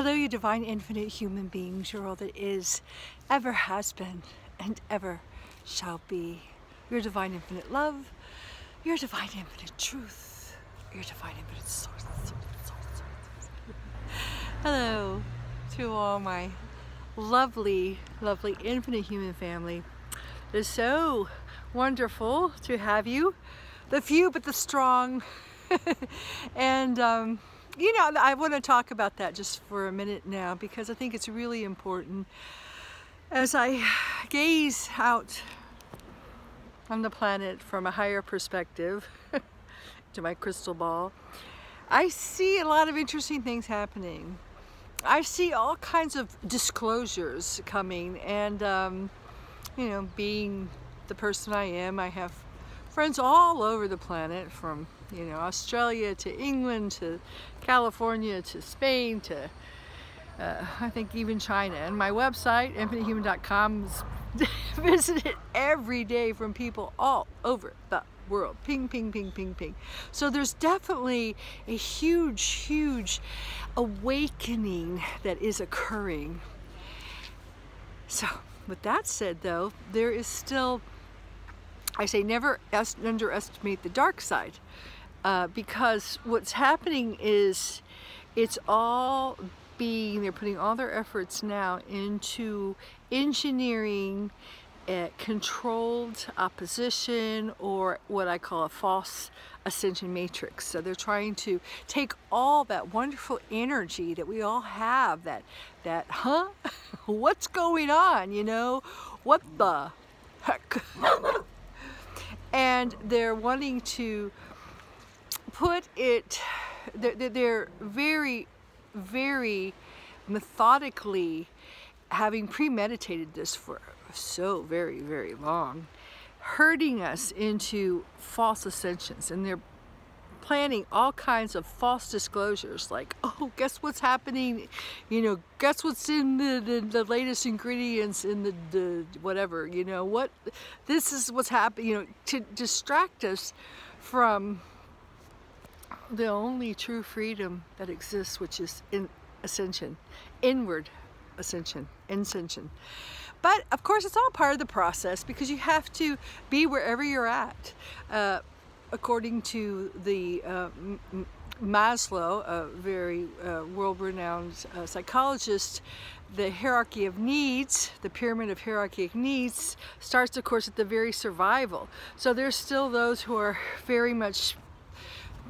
Hello, you divine infinite human beings, your all that is, ever has been, and ever shall be. Your divine infinite love, your divine infinite truth, your divine infinite source. Hello to all my lovely, lovely infinite human family. It is so wonderful to have you, the few but the strong. And you know, I want to talk about that just for a minute now, because I think it's really important. As I gaze out on the planet from a higher perspective to my crystal ball, I see a lot of interesting things happening. I see all kinds of disclosures coming, and you know, being the person I am, I have friends all over the planet, from Australia to England to California to Spain to I think even China. And my website, infinitehuman.com, is visited every day from people all over the world. Ping, ping, ping, ping, ping. So there's definitely a huge awakening that is occurring. So with that said, though, there is still, I say never underestimate the dark side, because what's happening is they're putting all their efforts now into engineering controlled opposition, or what I call a false ascension matrix. So they're trying to take all that wonderful energy that we all have, that what's going on, what the heck? And they're wanting to put it, they're very methodically, having premeditated this for so very long, herding us into false ascensions. And they're planning all kinds of false disclosures, like, oh, guess what's happening, guess what's in the latest ingredients in the whatever, this is what's happening, to distract us from the only true freedom that exists, which is in ascension, inward ascension, ascension. But of course, it's all part of the process, because you have to be wherever you're at. According to the Maslow, a very world-renowned psychologist, the hierarchy of needs, the pyramid of hierarchy of needs, starts, of course, at the very survival. So there's still those who are very much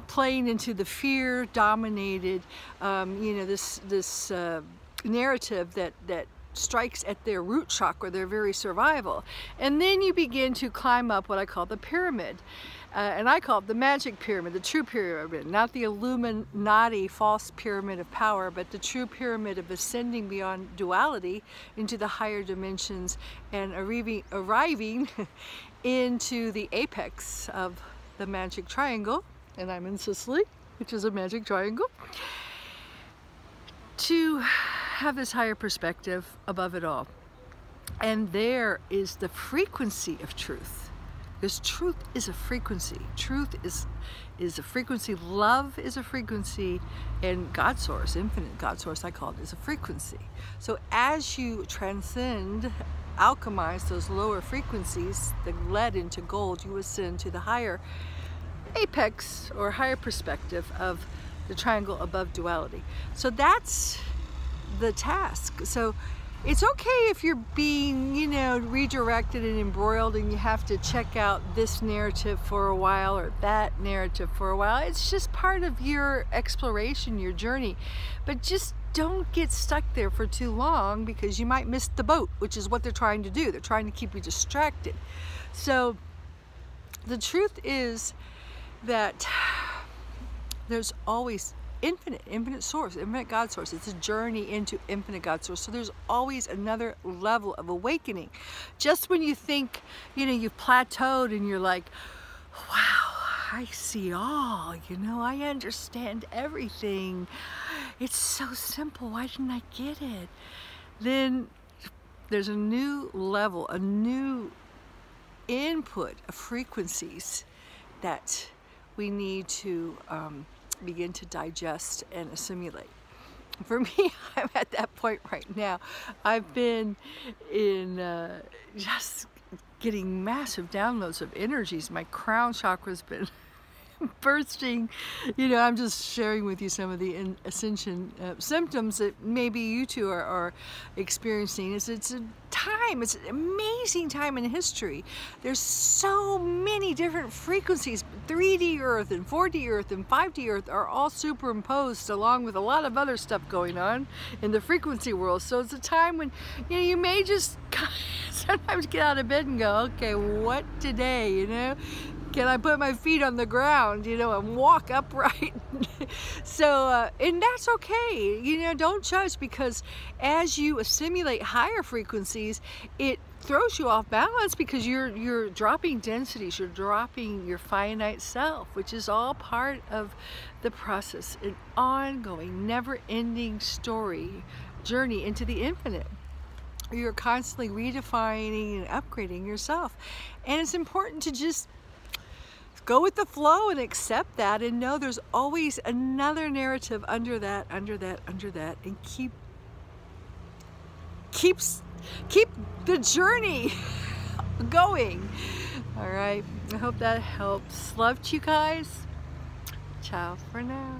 playing into the fear-dominated, this narrative that strikes at their root chakra, their very survival. And then you begin to climb up what I call the pyramid. And I call it the magic pyramid, the true pyramid, not the Illuminati false pyramid of power, but the true pyramid of ascending beyond duality into the higher dimensions and arriving into the apex of the magic triangle. And I'm in Sicily, which is a magic triangle, to have this higher perspective above it all. And there is the frequency of truth. Because truth is a frequency. Truth is a frequency. Love is a frequency. And God Source, infinite God Source, I call it, is a frequency. So as you transcend, alchemize those lower frequencies that led into gold, you ascend to the higher apex or higher perspective of the triangle above duality. So that's the task. So it's okay if you're being, redirected and embroiled, and you have to check out this narrative for a while or that narrative for a while. It's just part of your exploration, your journey. But just don't get stuck there for too long, because you might miss the boat, which is what they're trying to do. They're trying to keep you distracted. So the truth is that there's always infinite source, infinite God Source. It's a journey into infinite God Source. So there's always another level of awakening. Just when you think, you've plateaued and you're like, wow, I see all, I understand everything. It's so simple. Why didn't I get it? Then there's a new level, a new input of frequencies that we need to begin to digest and assimilate. for me, I'm at that point right now. I've been in just getting massive downloads of energies. My crown chakra's been bursting. You know, I'm just sharing with you some of the Ascension symptoms that maybe you two are experiencing. It's a time, it's an amazing time in history. There's so many different frequencies. 3D Earth and 4D Earth and 5D Earth are all superimposed along with a lot of other stuff going on in the frequency world. So it's a time when, you know, you may just sometimes get out of bed and go, okay, what today, you know? Can I put my feet on the ground, you know, and walk upright? So, and that's okay. You know, don't judge, because as you assimilate higher frequencies, it throws you off balance because you're dropping densities, you're dropping your finite self, which is all part of the process, an ongoing, never-ending journey into the infinite. You're constantly redefining and upgrading yourself. And it's important to just go with the flow and accept that, and know there's always another narrative under that, and keep the journey going. All right, I hope that helps. Love to you guys. Ciao for now.